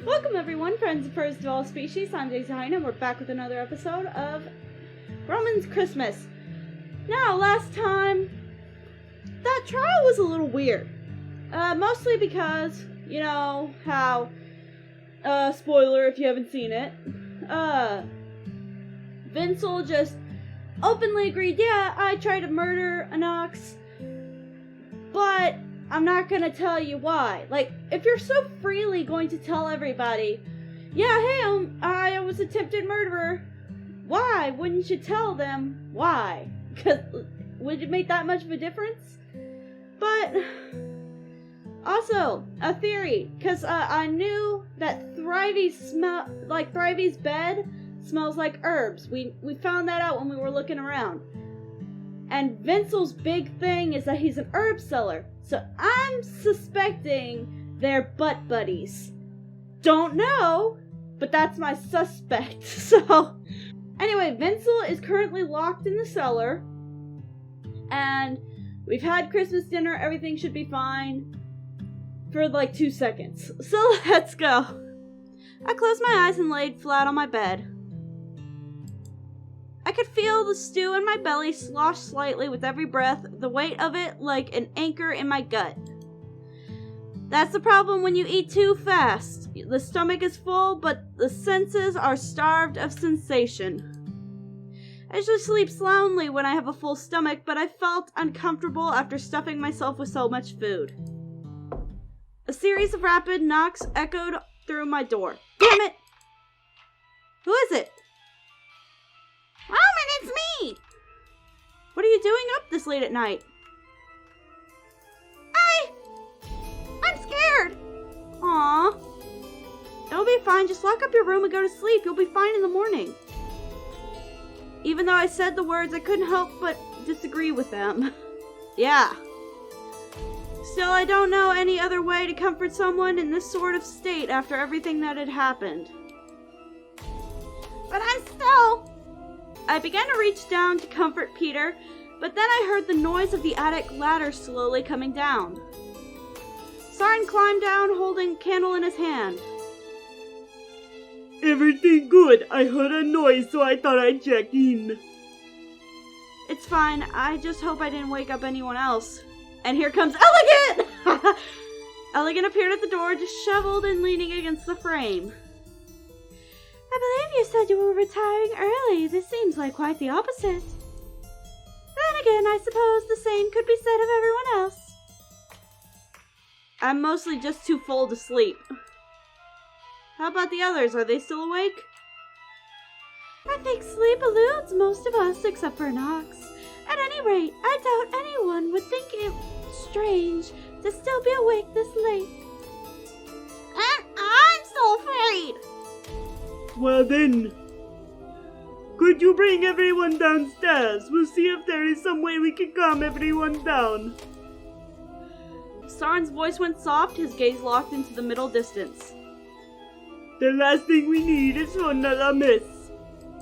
Welcome everyone, friends and first of all species. I'm Daisy Hine, and we're back with another episode of Roman's Christmas. Now, last time, that trial was a little weird. Mostly because, you know, how, spoiler if you haven't seen it, Vincel just openly agreed, yeah, I tried to murder an ox, but I'm not gonna tell you why. Like, if you're so freely going to tell everybody, yeah, hey, I was a attempted murderer, why wouldn't you tell them why? Because would it make that much of a difference? But also a theory, because I knew that Thrivey's bed smells like herbs. We found that out when we were looking around. And Vincel's big thing is that he's an herb seller. So I'm suspecting they're butt buddies. Don't know, but that's my suspect. So, anyway, Vincel is currently locked in the cellar. And we've had Christmas dinner. Everything should be fine for like 2 seconds. So let's go. I closed my eyes and laid flat on my bed. I could feel the stew in my belly slosh slightly with every breath, the weight of it like an anchor in my gut. That's the problem when you eat too fast. The stomach is full, but the senses are starved of sensation. I usually sleep soundly when I have a full stomach, but I felt uncomfortable after stuffing myself with so much food. A series of rapid knocks echoed through my door. Damn it! Who is it? Roman, it's me! What are you doing up this late at night? I'm scared! Aww. It'll be fine, just lock up your room and go to sleep. You'll be fine in the morning. Even though I said the words, I couldn't help but disagree with them. Yeah. Still, I don't know any other way to comfort someone in this sort of state after everything that had happened. But I began to reach down to comfort Peter, but then I heard the noise of the attic ladder slowly coming down. Soren climbed down holding a candle in his hand. Everything good. I heard a noise, so I thought I'd check in. It's fine. I just hope I didn't wake up anyone else. And here comes Elegant! Elegant appeared at the door, disheveled and leaning against the frame. I believe you said you were retiring early. This seems like quite the opposite. Then again, I suppose the same could be said of everyone else. I'm mostly just too full to sleep. How about the others? Are they still awake? I think sleep eludes most of us except for Knox. At any rate, I doubt anyone would think it strange to still be awake this late. I'm so afraid. Well then, could you bring everyone downstairs? We'll see if there is some way we can calm everyone down. Soren's voice went soft, his gaze locked into the middle distance. The last thing we need is for another miss.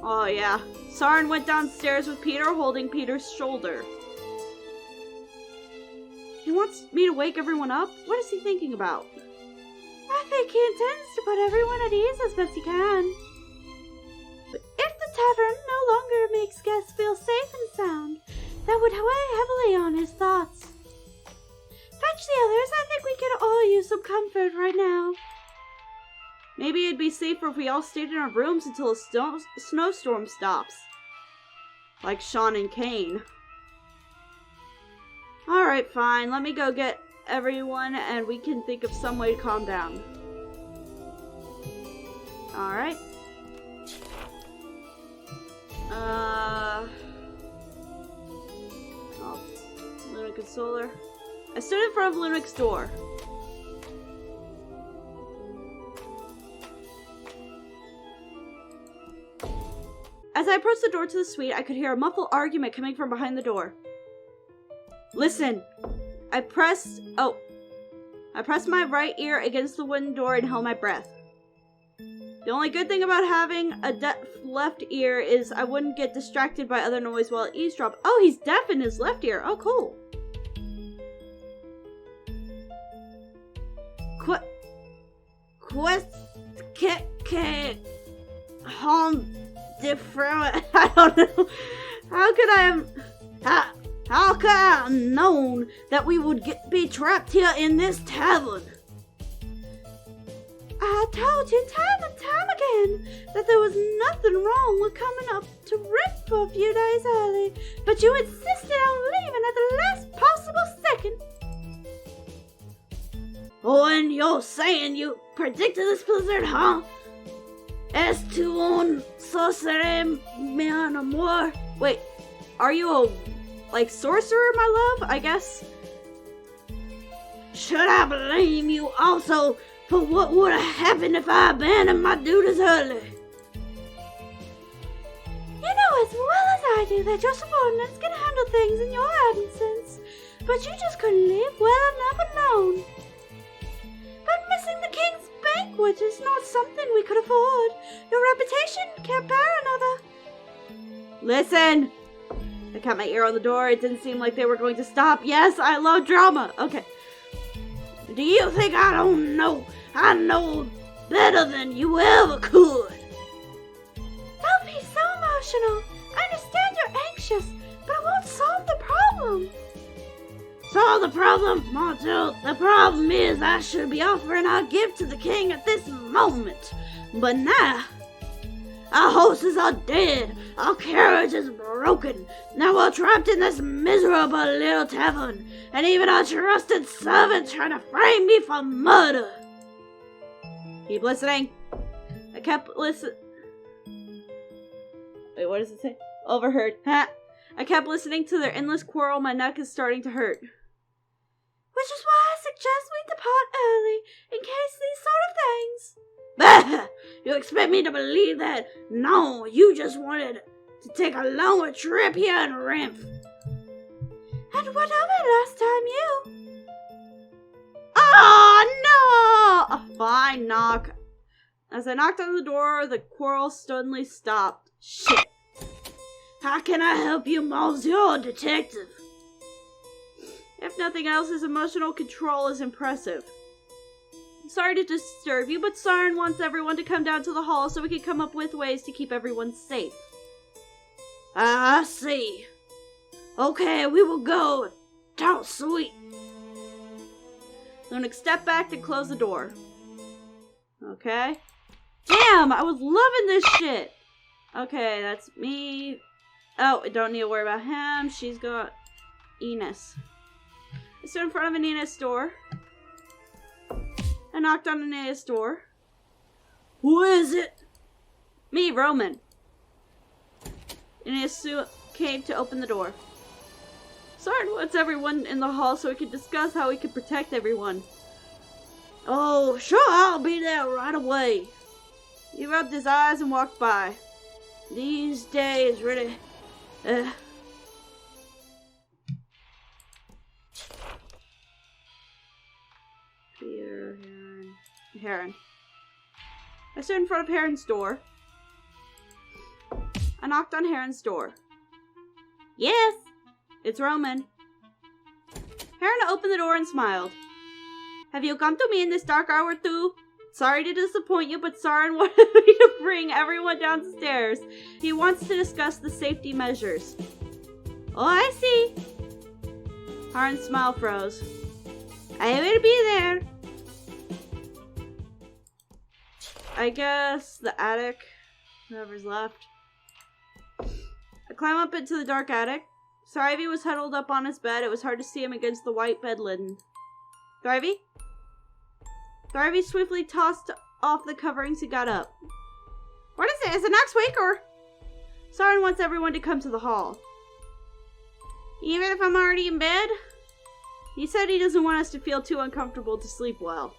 Oh yeah. Soren went downstairs with Peter holding Peter's shoulder. He wants me to wake everyone up? What is he thinking about? I think he intends to put everyone at ease as best he can. But if the tavern no longer makes guests feel safe and sound, that would weigh heavily on his thoughts. Fetch the others, I think we could all use some comfort right now. Maybe it'd be safer if we all stayed in our rooms until a snowstorm stops. Like Sean and Kane. Alright, fine. Let me go get everyone and we can think of some way to calm down. Alright. Lunic and Solar. I stood in front of Lunic's door. As I approached the door to the suite, I could hear a muffled argument coming from behind the door. Listen! I pressed my right ear against the wooden door and held my breath. The only good thing about having a deaf left ear is I wouldn't get distracted by other noise while I eavesdrop. Oh, he's deaf in his left ear. Oh, cool. home different. I don't know. How could I have known that we would be trapped here in this tavern? I told you time and time again that there was nothing wrong with coming up to rent for a few days early, but you insisted on leaving at the last possible second. Oh, and you're saying you predicted this blizzard, huh? Es tu un sorcerer, mi amor. Wait, are you a, sorcerer, my love? I guess. Should I blame you also for what would have happened if I abandoned my duties early? You know as well as I do that your subordinates can handle things in your absence, but you just couldn't leave well enough alone. But missing the king's banquet is not something we could afford. Your reputation can't bear another. Listen! I kept my ear on the door. It didn't seem like they were going to stop. Yes, I love drama. Okay. Do you think I don't know? I know better than you ever could. Don't be so emotional. I understand you're anxious, but it won't solve the problem. Solve the problem, Marital? The problem is I should be offering our gift to the king at this moment. But now, our horses are dead, our carriage is broken. Now we're trapped in this miserable little tavern, and even our trusted servant trying to frame me for murder. Keep listening. I kept listening. Wait, what does it say? Overheard. Ha! I kept listening to their endless quarrel. My neck is starting to hurt. Which is why I suggest we depart early, in case these sort of things. Bah! You expect me to believe that? No, you just wanted to take a longer trip here in Rimph. And what of it last time you? Oh, no! A fine knock. As I knocked on the door, the quarrel suddenly stopped. Shit. How can I help you, Monsieur Detective? If nothing else, his emotional control is impressive. Sorry to disturb you, but Siren wants everyone to come down to the hall so we can come up with ways to keep everyone safe. I see. Okay, we will go. Talk sweet. Lunic stepped back to close the door. Okay. Damn, I was loving this shit. Okay, that's me. Oh, I don't need to worry about him. She's got Enos. I stood in front of an Enos door. I knocked on an Enos door. Who is it? Me, Roman. Enos came to open the door. Sarn wants everyone in the hall so we can discuss how we can protect everyone. Oh, sure, I'll be there right away. He rubbed his eyes and walked by. These days, really... Peter, Heron. I stood in front of Heron's door. I knocked on Heron's door. Yes, it's Roman. Heron opened the door and smiled. Have you come to me in this dark hour too? Sorry to disappoint you, but Sarin wanted me to bring everyone downstairs. He wants to discuss the safety measures. Oh, I see. Heron's smile froze. I will be there. I guess the attic, whoever's left. I climb up into the dark attic. Thrivey was huddled up on his bed. It was hard to see him against the white bed linen. Thrivey? Thrivey swiftly tossed off the coverings and got up. What is it? Is it next week or? Sarin wants everyone to come to the hall. Even if I'm already in bed? He said he doesn't want us to feel too uncomfortable to sleep well.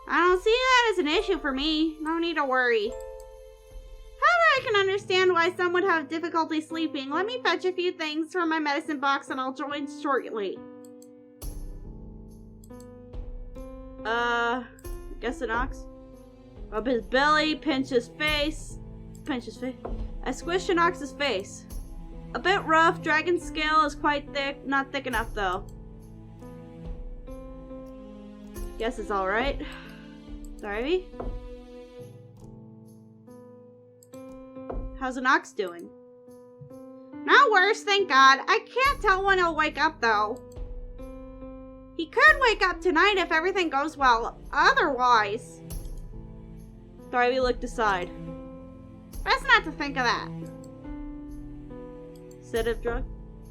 I don't see that as an issue for me. No need to worry. However, I can understand why some would have difficulty sleeping. Let me fetch a few things from my medicine box and I'll join shortly. Guess it knocks. Rub his belly, pinch his face. Pinch his face. I squish Shinox's face. A bit rough, dragon scale is quite thick. Not thick enough though. Guess it's alright. Sorry. How's Anox doing? Not worse, thank God. I can't tell when he'll wake up, though. He could wake up tonight if everything goes well. Otherwise... Thrivey looked aside. Best not to think of that. Sedative drug?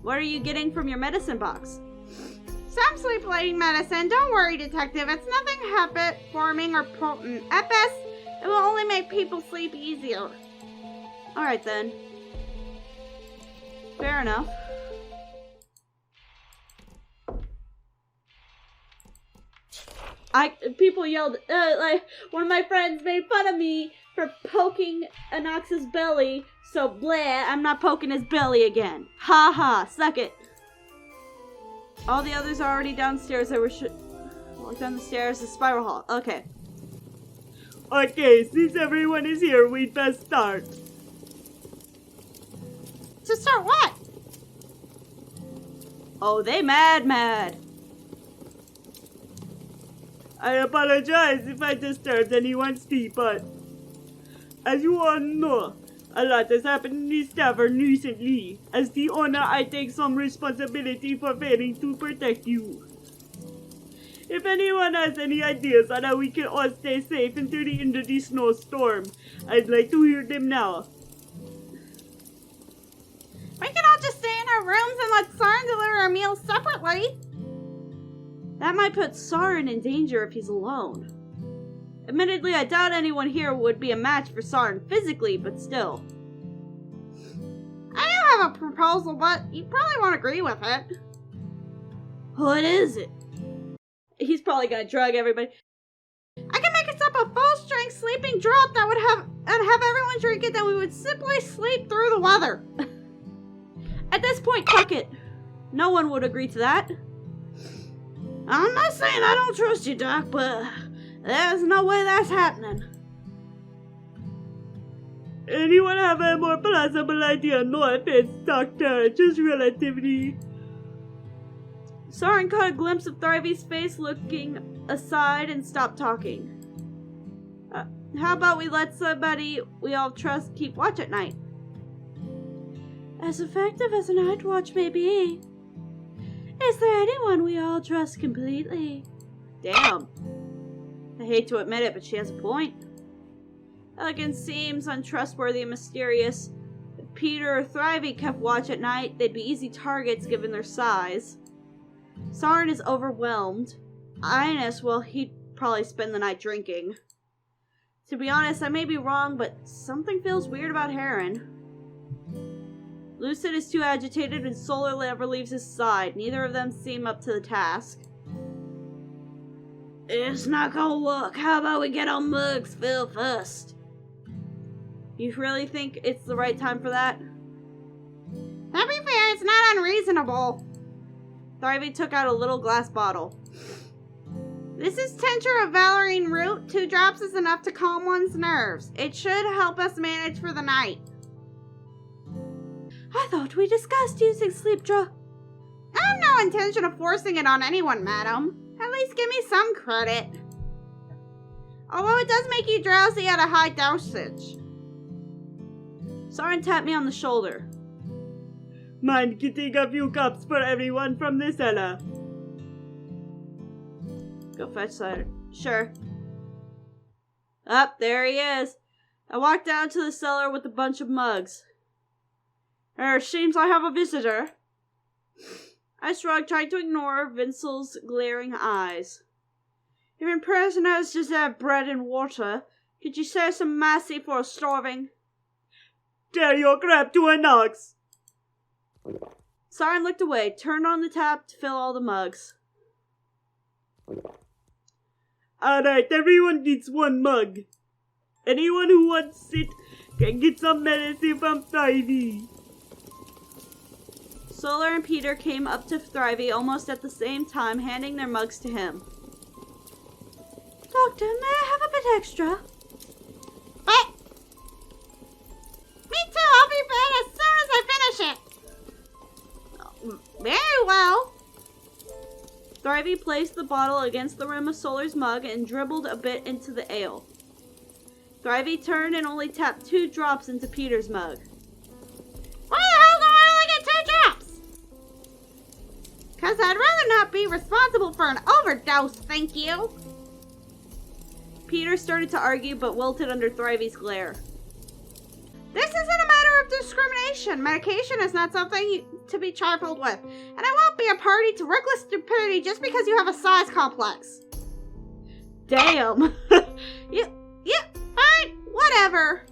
What are you getting from your medicine box? Some sleep-lifting medicine. Don't worry, Detective. It's nothing habit-forming or potent. At best, it will only make people sleep easier. Alright then. Fair enough. People yelled, like, one of my friends made fun of me for poking Anox's belly, so bleh, I'm not poking his belly again. Ha ha, suck it. All the others are already downstairs. Walk down the stairs, the spiral hall. Okay. Okay, since everyone is here, we'd best start. To start what? Oh, they mad. I apologize if I disturbed anyone's sleep, but as you all know, a lot has happened in this tavern recently. As the owner, I take some responsibility for failing to protect you. If anyone has any ideas on how we can all stay safe until the end of the snowstorm, I'd like to hear them now. We can all just stay in our rooms and let Sarin deliver our meals separately. That might put Sarin in danger if he's alone. Admittedly, I doubt anyone here would be a match for Sarin physically, but still. I do have a proposal, but you probably won't agree with it. What is it? He's probably gonna drug everybody. I can make us up a full-strength sleeping draught that would have everyone drink it, then we would simply sleep through the weather. At this point, fuck it. No one would agree to that. I'm not saying I don't trust you, Doc, but there's no way that's happening. Anyone have a more plausible idea? No offense, Doctor, just relatively. Sarin caught a glimpse of Thrivey's face looking aside and stopped talking. How about we let somebody we all trust keep watch at night? As effective as a night watch may be, is there anyone we all trust completely? Damn. I hate to admit it, but she has a point. Elegance seems untrustworthy and mysterious. If Peter or Thrivey kept watch at night, they'd be easy targets given their size. Sarin is overwhelmed. Ines, well, he'd probably spend the night drinking. To be honest, I may be wrong, but something feels weird about Heron. Lucid is too agitated and Solar never leaves his side. Neither of them seem up to the task. It's not gonna work. How about we get our mugs filled first? You really think it's the right time for that? To be fair, it's not unreasonable. Thrivey took out a little glass bottle. This is tincture of valerian root. 2 drops is enough to calm one's nerves. It should help us manage for the night. I thought we discussed using sleep drug. I have no intention of forcing it on anyone, madam. At least give me some credit. Although it does make you drowsy at a high dosage. Sarin tapped me on the shoulder. Mind getting a few cups for everyone from the cellar? Go fetch cider. Sure. Up, there he is. I walked down to the cellar with a bunch of mugs. Seems I have a visitor. I shrugged, trying to ignore Vincel's glaring eyes. Even prisoners deserve bread and water. Could you show some mercy for a starving? Tear your crap to a Knox! Sarin looked away, turned on the tap to fill all the mugs. Alright, everyone gets 1 mug. Anyone who wants it can get some medicine from Thrivey. Solar and Peter came up to Thrivey almost at the same time, handing their mugs to him. Doctor, may I have a bit extra? What? Me too, I'll be back as soon as I finish it. Very well. Thrivey placed the bottle against the rim of Solar's mug and dribbled a bit into the ale. Thrivey turned and only tapped 2 drops into Peter's mug. Why the hell do I only get 2 drops? 'Cause I'd rather not be responsible for an overdose, thank you. Peter started to argue, but wilted under Thrivey's glare. This isn't a matter of discrimination. Medication is not something to be trifled with. And I won't be a party to reckless stupidity just because you have a size complex. Damn. Yeah, fine, whatever.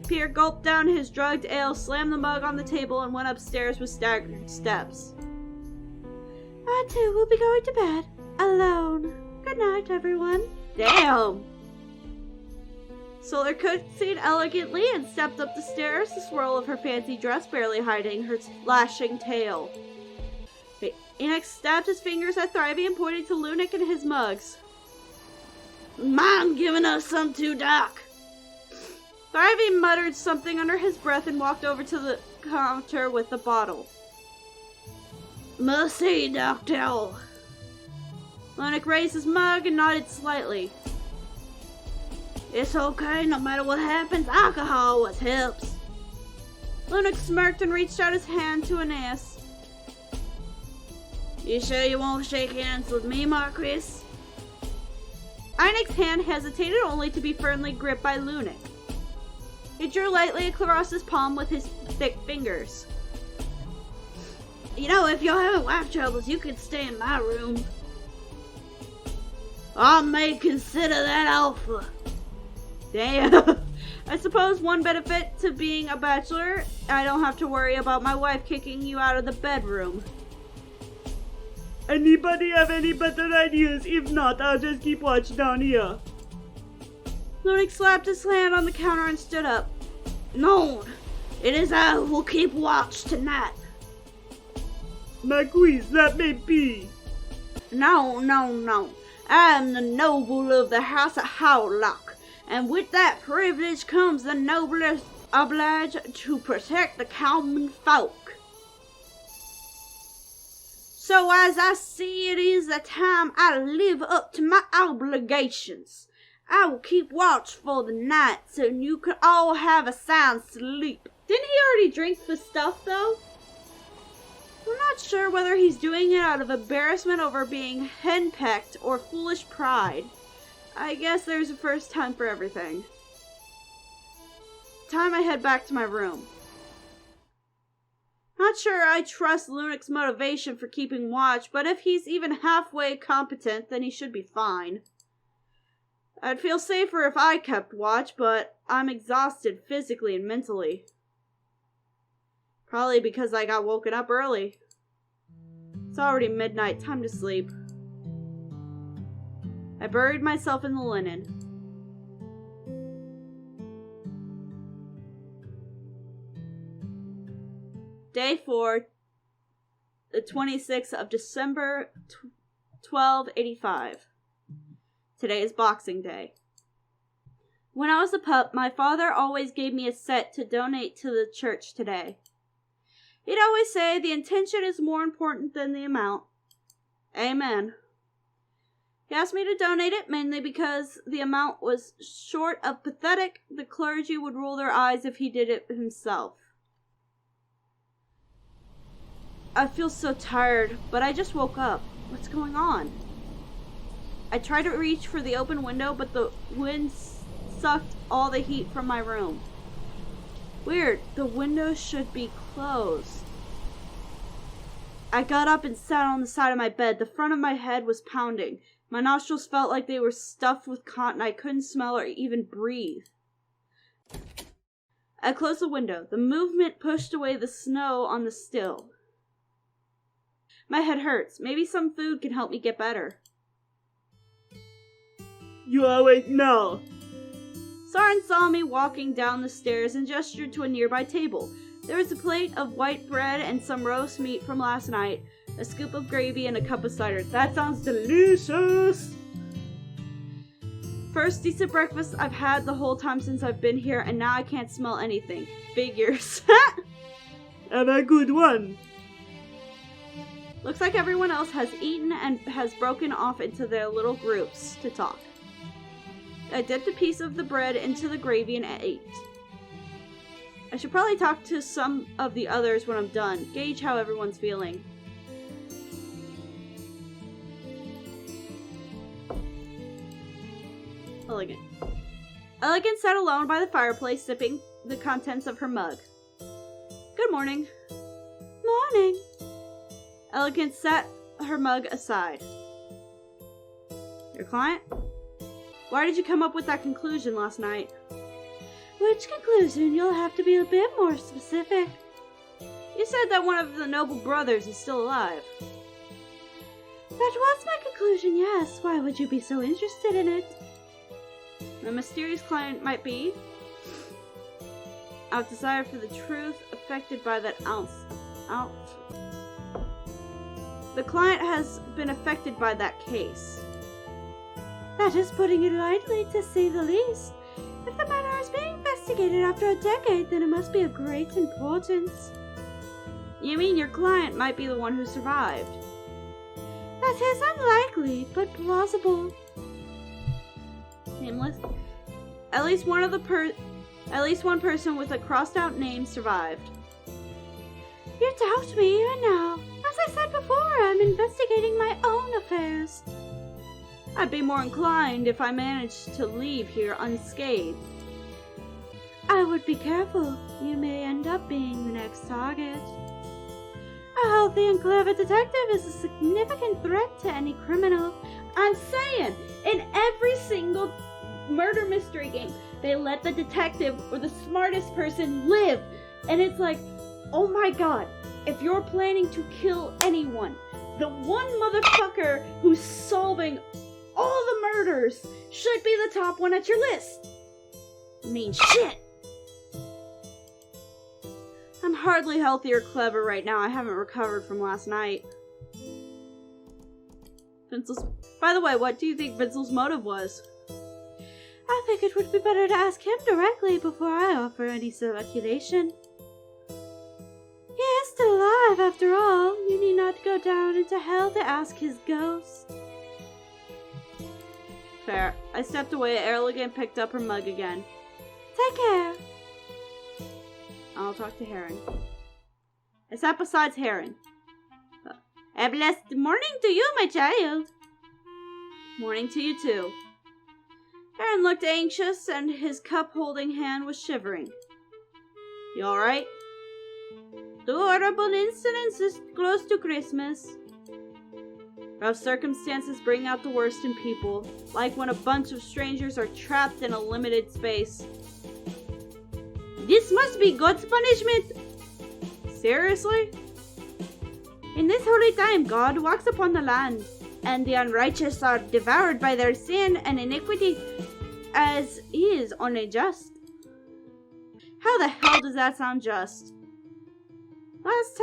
Peter gulped down his drugged ale, slammed the mug on the table, and went upstairs with staggered steps. I too will be going to bed. Alone. Good night, everyone. Damn. Solar curtsied elegantly and stepped up the stairs, the swirl of her fancy dress barely hiding her flashing tail. Enoch stabbed his fingers at Thrivey and pointed to Lunic and his mugs. Mind giving us some too, Doc? Thrivey muttered something under his breath and walked over to the counter with the bottle. Merci, Doctor. Lunic raised his mug and nodded slightly. It's okay, no matter what happens, alcohol always helps. Lunic smirked and reached out his hand to Aeneas. You sure you won't shake hands with me, Marquis? Einek's hand hesitated only to be firmly gripped by Lunic. He drew lightly across his palm with his thick fingers. You know, if you're having wife troubles, you can stay in my room. I may consider that offer. Damn. I suppose one benefit to being a bachelor, I don't have to worry about my wife kicking you out of the bedroom. Anybody have any better ideas? If not, I'll just keep watch down here. Lunic slapped his hand on the counter and stood up. No, it is I who will keep watch tonight. Marquis, that may be. No. I am the noble of the house of Howlock, and with that privilege comes the noblest obliged to protect the common folk. So as I see it is the time I live up to my obligations. I will keep watch for the night so you can all have a sound sleep. Didn't he already drink the stuff though? I'm not sure whether he's doing it out of embarrassment over being henpecked or foolish pride. I guess there's a first time for everything. Time I head back to my room. Not sure I trust Lunic's motivation for keeping watch, but if he's even halfway competent, then he should be fine. I'd feel safer if I kept watch, but I'm exhausted physically and mentally. Probably because I got woken up early. It's already midnight, time to sleep. I buried myself in the linen. Day 4, the 26th of December, 1285. Today is Boxing Day. When I was a pup, my father always gave me a set to donate to the church today. He'd always say the intention is more important than the amount. Amen. He asked me to donate it mainly because the amount was short of pathetic. The clergy would roll their eyes if he did it himself. I feel so tired, but I just woke up. What's going on? I tried to reach for the open window, but the wind sucked all the heat from my room. Weird, the window should be closed. I got up and sat on the side of my bed. The front of my head was pounding. My nostrils felt like they were stuffed with cotton. I couldn't smell or even breathe. I closed the window. The movement pushed away the snow on the sill. My head hurts. Maybe some food can help me get better. You are awake now. Soren saw me walking down the stairs and gestured to a nearby table. There was a plate of white bread and some roast meat from last night, a scoop of gravy, and a cup of cider. That sounds delicious! First decent breakfast I've had the whole time since I've been here, and now I can't smell anything. Figures. Have a good one. Looks like everyone else has eaten and has broken off into their little groups to talk. I dipped a piece of the bread into the gravy and ate. I should probably talk to some of the others when I'm done, gauge how everyone's feeling. Elegant. Elegant sat alone by the fireplace, sipping the contents of her mug. Good morning. Morning. Elegant set her mug aside. Your client? Why did you come up with that conclusion last night? Which conclusion? You'll have to be a bit more specific. You said that one of the noble brothers is still alive. That was my conclusion, yes. Why would you be so interested in it? The mysterious client might be out desire for the truth, affected by that ounce. The client has been affected by that case. That is putting it lightly, to say the least. If the matter is being investigated after a decade, then it must be of great importance. You mean your client might be the one who survived? That is unlikely, but plausible. Nameless. At least one person with a crossed-out name survived. You doubt me even now. As I said before, I'm investigating my own affairs. I'd be more inclined if I managed to leave here unscathed. I would be careful. You may end up being the next target. A healthy and clever detective is a significant threat to any criminal. I'm saying, in every single murder mystery game, they let the detective or the smartest person live. And it's like, oh my god, if you're planning to kill anyone, the one motherfucker who's solving all the murders should be the top one at your list. I mean, shit. I'm hardly healthy or clever right now. I haven't recovered from last night. By the way, what do you think Vincel's motive was? I think it would be better to ask him directly before I offer any speculation. He is still alive, after all. You need not go down into hell to ask his ghost. Fair. I stepped away. Elegant picked up her mug again. Take care. I'll talk to Heron. I sat beside Heron. A blessed morning to you, my child. Morning to you, too. Heron looked anxious, and his cup-holding hand was shivering. You alright? The horrible incidents is close to Christmas. Rough circumstances bring out the worst in people, like when a bunch of strangers are trapped in a limited space. This must be God's punishment! Seriously? In this holy time, God walks upon the land, and the unrighteous are devoured by their sin and iniquity, as He is only just. How the hell does that sound just? Last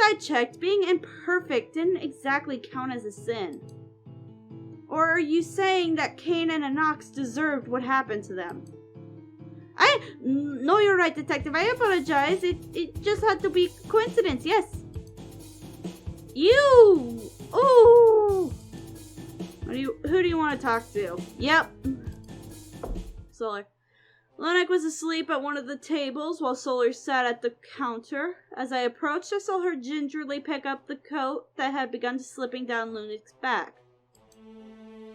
I checked, being imperfect didn't exactly count as a sin. Or are you saying that Cain and Enoch deserved what happened to them? No, you're right, detective. I apologize. It just had to be coincidence, yes. You! Ooh! Who do you want to talk to? Yep. Solar. Lunic was asleep at one of the tables while Solar sat at the counter. As I approached, I saw her gingerly pick up the coat that had begun slipping down Lunic's back.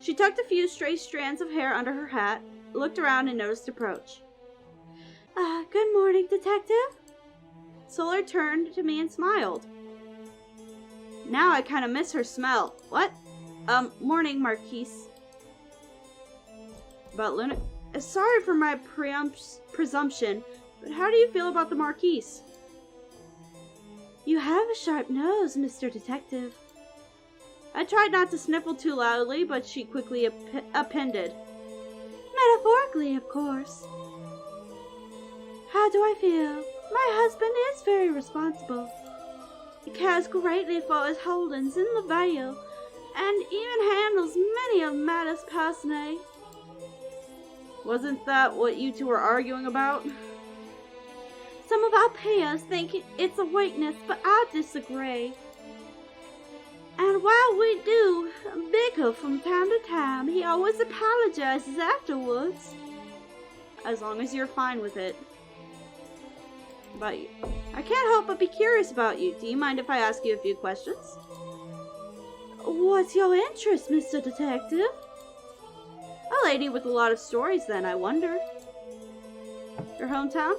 She tucked a few stray strands of hair under her hat, looked around, and noticed approach. Good morning, detective. Solar turned to me and smiled. Now I kind of miss her smell. What? Morning, Marquise. About Lunic? Sorry for my presumption, but how do you feel about the Marquise? You have a sharp nose, Mr. Detective. I tried not to sniffle too loudly, but she quickly appended. Metaphorically, of course. How do I feel? My husband is very responsible. He cares greatly for his holdings in the Vale, and even handles many of matters personally. Wasn't that what you two were arguing about? Some of our payers think it's a weakness, but I disagree. And while we do bicker from time to time, he always apologizes afterwards. As long as you're fine with it. About you. I can't help but be curious about you. Do you mind if I ask you a few questions? What's your interest, Mr. Detective? A lady with a lot of stories, then, I wonder. Your hometown?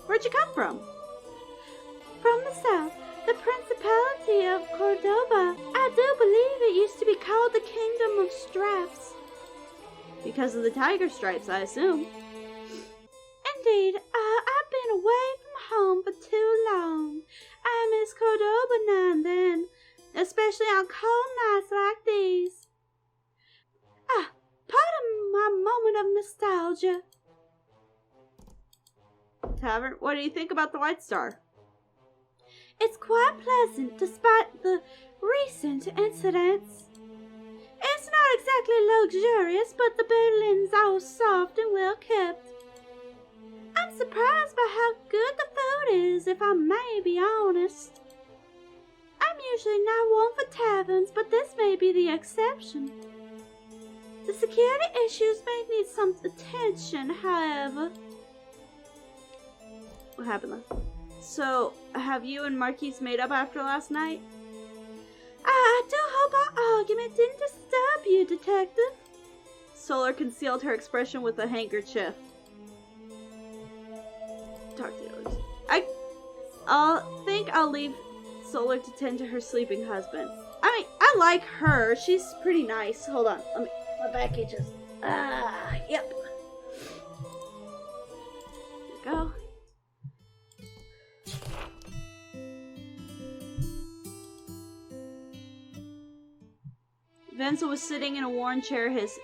Where'd you come from? From the south, the Principality of Cordoba. I do believe it used to be called the Kingdom of Stripes. Because of the tiger stripes, I assume. Indeed, I've been away from home for too long. I miss Cordoba now and then, especially on cold nights like these. Pardon my moment of nostalgia. Tavern, what do you think about the White Star? It's quite pleasant, despite the recent incidents. It's not exactly luxurious, but the bedlin's all soft and well kept. I'm surprised by how good the food is, if I may be honest. I'm usually not one for taverns, but this may be the exception. The security issues may need some attention, however. What happened then? So, have you and Marquise made up after last night? I do hope our argument didn't disturb you, Detective. Solar concealed her expression with a handkerchief. Talk to the others. I think I'll leave Solar to tend to her sleeping husband. I mean, I like her. She's pretty nice. Hold on. My back itches. Yep. There we go. Venzel was sitting in a worn chair, his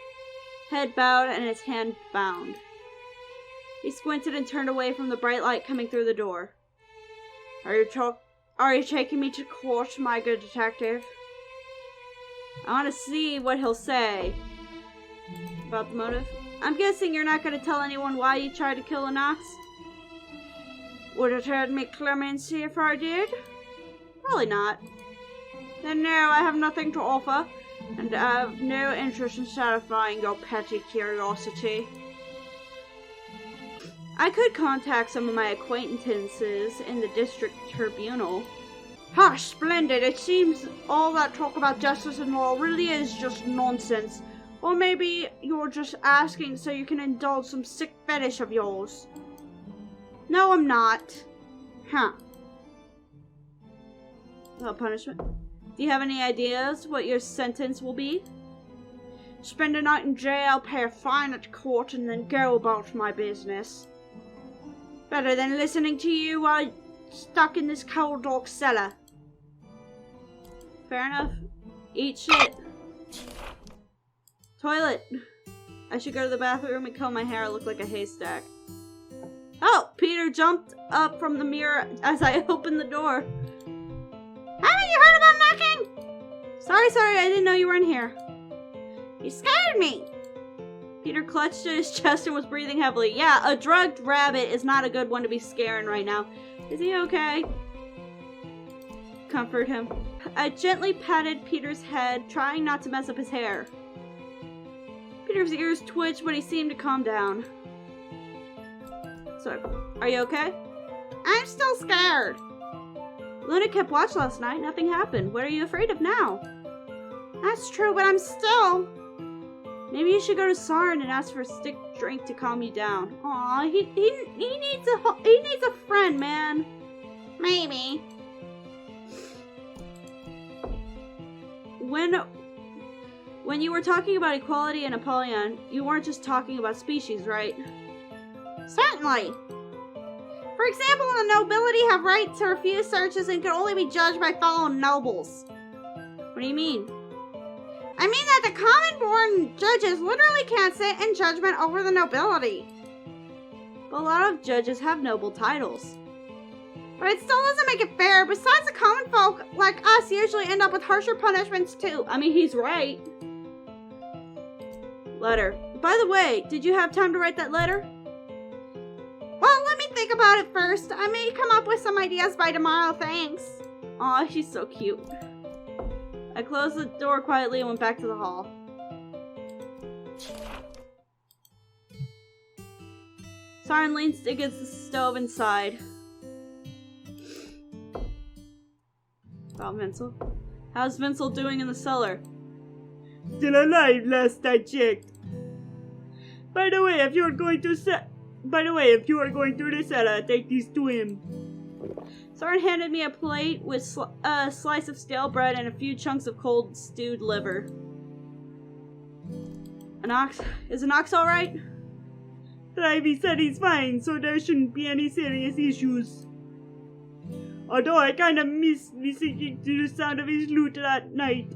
head bowed and his hand bound. He squinted and turned away from the bright light coming through the door. Are you taking me to court, my good detective? I want to see what he'll say. About the motive? I'm guessing you're not going to tell anyone why you tried to kill Lunic? Would it hurt me clemency if I did? Probably not. Then no, I have nothing to offer, and I have no interest in satisfying your petty curiosity. I could contact some of my acquaintances in the district tribunal. Ha, splendid! It seems all that talk about justice and law really is just nonsense. Or maybe you're just asking so you can indulge some sick fetish of yours. No, I'm not. Huh. Without punishment? Do you have any ideas what your sentence will be? Spend a night in jail, pay a fine at court, and then go about my business. Better than listening to you while stuck in this cold, dark cellar. Fair enough. Eat shit. Toilet. I should go to the bathroom and comb my hair. I look like a haystack. Oh! Peter jumped up from the mirror as I opened the door. Haven't you heard about knocking? Sorry, I didn't know you were in here. You scared me. Peter clutched at his chest and was breathing heavily. Yeah, a drugged rabbit is not a good one to be scaring right now. Is he okay? Comfort him. I gently patted Peter's head, trying not to mess up his hair. Peter's ears twitched, but he seemed to calm down. So, are you okay? I'm still scared. Luna kept watch last night. Nothing happened. What are you afraid of now? That's true, but I'm still... Maybe you should go to Sarin and ask for a stick drink to calm you down. Aw, he needs a friend, man. Maybe. When you were talking about equality and Apollyon, you weren't just talking about species, right? Certainly. For example, the nobility have right to refuse searches and can only be judged by fellow nobles. What do you mean? I mean that the common-born judges literally can't sit in judgment over the nobility. But a lot of judges have noble titles. But it still doesn't make it fair. Besides, the common folk like us usually end up with harsher punishments too. I mean, he's right. Letter. By the way, did you have time to write that letter? Well, let me think about it first. I may come up with some ideas by tomorrow, thanks. Aw, she's so cute. I closed the door quietly and went back to the hall. Siren leans against the stove inside. About Vincel. How's Vincel doing in the cellar? Still alive, last I checked. By the way, if you are going to the cellar, take these to him. Siren handed me a plate with a slice of stale bread and a few chunks of cold stewed liver. Is Anox alright? Thrivey said he's fine, so there shouldn't be any serious issues. Although I kinda miss listening to the sound of his lute that night.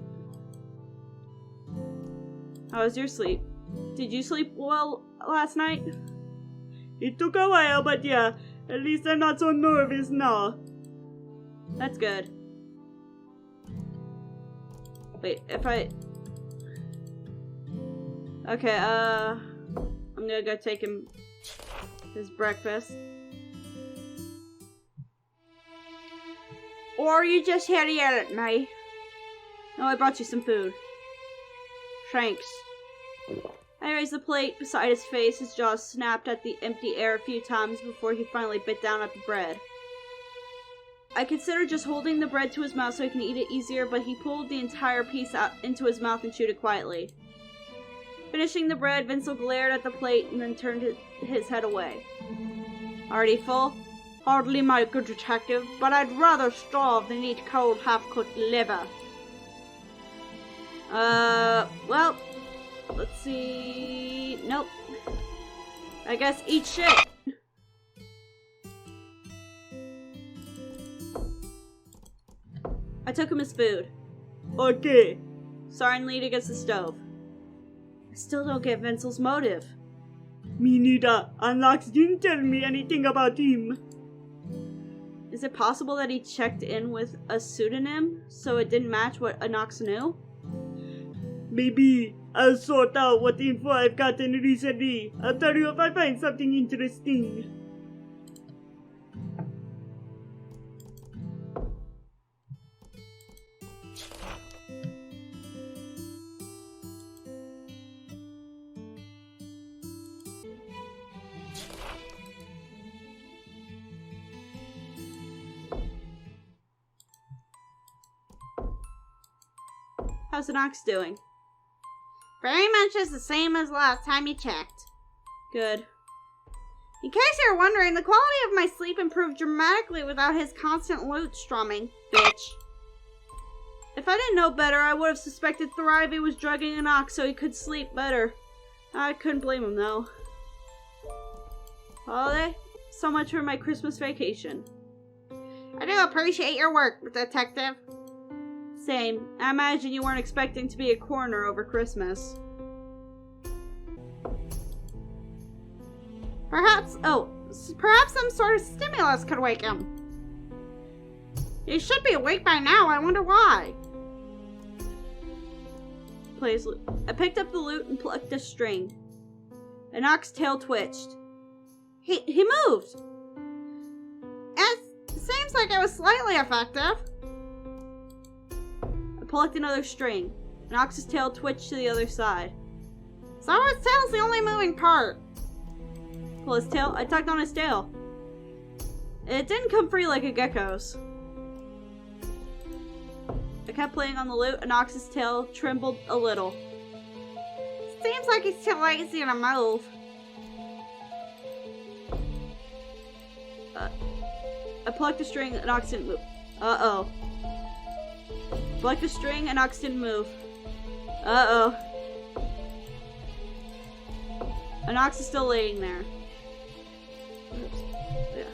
How was your sleep? Did you sleep well last night? It took a while, but yeah, at least I'm not so nervous now. That's good. Wait, if I... Okay, I'm gonna go take him his breakfast. Or are you just here to yell at me? No, I brought you some food. Thanks. I raised the plate beside his face. His jaws snapped at the empty air a few times before he finally bit down at the bread. I considered just holding the bread to his mouth so he can eat it easier, but he pulled the entire piece out into his mouth and chewed it quietly. Finishing the bread, Vincel glared at the plate and then turned his head away. Already full? Hardly, my good detective, but I'd rather starve than eat cold half-cooked liver. Well, let's see... Nope. I guess eat shit. I took him his food. Okay. Siren leaned against the stove. I still don't get Vincel's motive. Me neither. Anox didn't tell me anything about him. Is it possible that he checked in with a pseudonym, so it didn't match what Anox knew? Maybe. I'll sort out what info I've gotten recently. I'll tell you if I find something interesting. How's Anox doing? Very much as the same as last time you checked. Good. In case you're wondering, the quality of my sleep improved dramatically without his constant lute strumming, bitch. If I didn't know better, I would have suspected Thrivey was drugging Anox so he could sleep better. I couldn't blame him, though. Holiday? So much for my Christmas vacation. I do appreciate your work, detective. Same. I imagine you weren't expecting to be a coroner over Christmas. Perhaps some sort of stimulus could wake him. He should be awake by now. I wonder why. Plays lute. I picked up the lute and plucked a string. Anox's tail twitched. He moved. It seems like it was slightly effective. Plucked another string. Anox's tail twitched to the other side. So his tail's the only moving part. Pull his tail. I tugged on his tail. It didn't come free like a gecko's. I kept playing on the lute. Anox's tail trembled a little. Seems like he's too lazy to move. I plucked a string. Anox didn't move. Uh-oh. Plucked the string, and Anox didn't move. Uh-oh. Anox is still laying there. Oops. Yeah.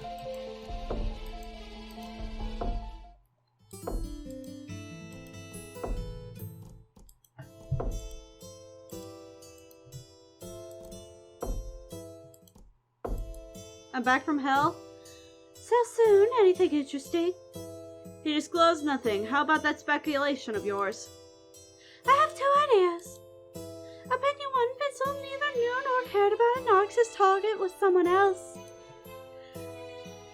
I'm back from hell? So soon? Anything interesting? He disclosed nothing. How about that speculation of yours? I have 2 ideas. Opinion 1, Vincel neither knew nor cared about Anox's target was someone else.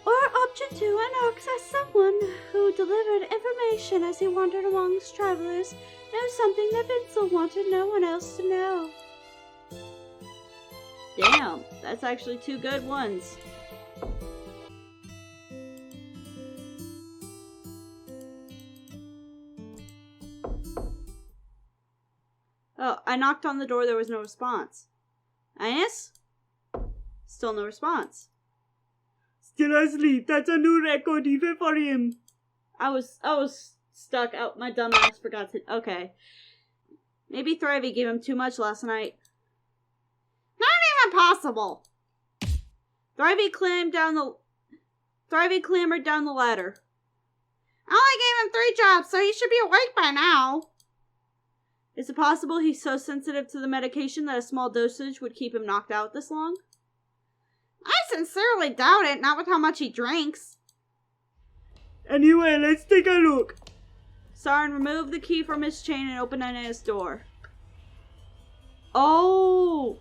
Or option 2, an access someone who delivered information as he wandered amongst travelers, knew something that Vincel wanted no one else to know. Damn, that's actually 2 good ones. Oh, I knocked on the door, there was no response. Ines? Still no response. Still asleep. That's a new record even for him. I was stuck out. My dumb ass forgot to. Okay. Maybe Thrivey gave him too much last night. Not even possible. Thrivey clambered down the ladder. I only gave him 3 drops, so he should be awake by now. Is it possible he's so sensitive to the medication that a small dosage would keep him knocked out this long? I sincerely doubt it, not with how much he drinks. Anyway, let's take a look. Sarin removed the key from his chain and opened Ana's door. Oh!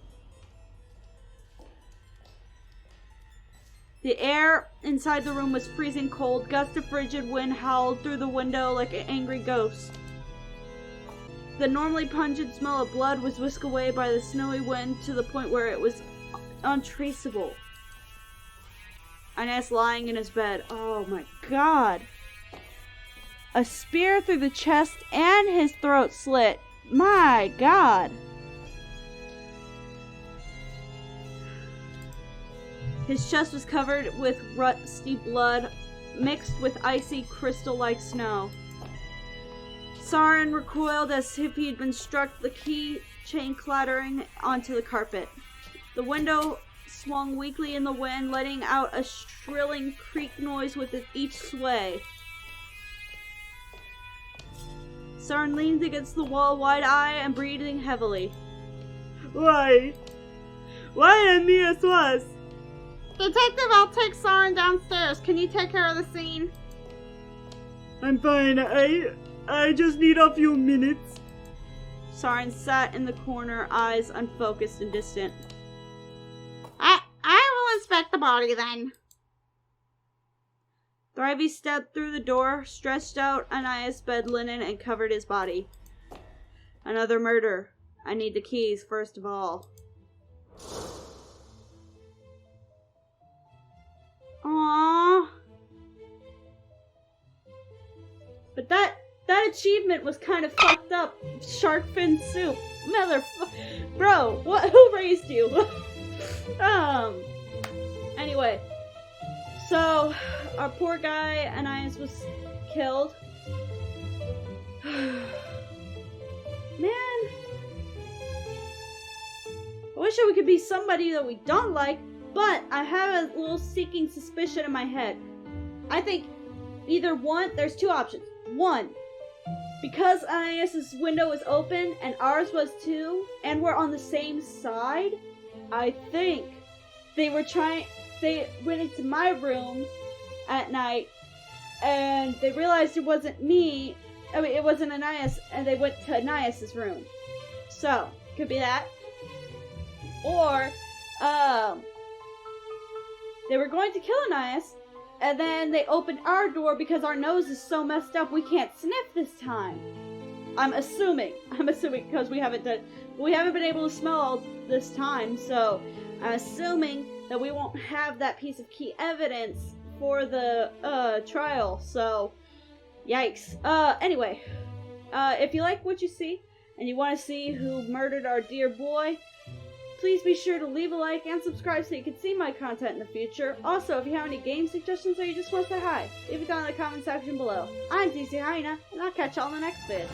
The air inside the room was freezing cold. Gusts of frigid wind howled through the window like an angry ghost. The normally pungent smell of blood was whisked away by the snowy wind to the point where it was untraceable. Ines lying in his bed. Oh my god. A spear through the chest and his throat slit. My god. His chest was covered with rusty blood mixed with icy crystal-like snow. Sarin recoiled as if he had been struck, the key chain clattering onto the carpet. The window swung weakly in the wind, letting out a shrilling creak noise with each sway. Sarin leaned against the wall, wide-eyed and breathing heavily. Why? Why am I so us? Detective, I'll take Sarin downstairs. Can you take care of the scene? I'm fine. I just need a few minutes. Sarin sat in the corner, eyes unfocused and distant. I will inspect the body then. Thrivey stepped through the door, stretched out Anaya's bed linen, and covered his body. Another murder. I need the keys first of all. Aww. But that achievement was kind of fucked up. Shark fin soup. Bro, who raised you? Anyway. So, our poor guy, Anais, was killed. Man. I wish we could be somebody that we don't like, but I have a little seeking suspicion in my head. I think either one, there's 2 options. 1, because Anais' window was open and ours was too, and we're on the same side, I think they went into my room at night and they realized it wasn't me. I mean, it wasn't Anais, and they went to Anais' room. So, could be that. Or, they were going to kill Anais, and then they opened our door because our nose is so messed up we can't sniff this time. I'm assuming because we haven't been able to smell all this time, so I'm assuming that we won't have that piece of key evidence for the trial. So, yikes. Anyway, if you like what you see and you want to see who murdered our dear boy, please be sure to leave a like and subscribe so you can see my content in the future. Also, if you have any game suggestions or you just want to say hi, leave it down in the comment section below. I'm DC Hyena, and I'll catch y'all in the next vid.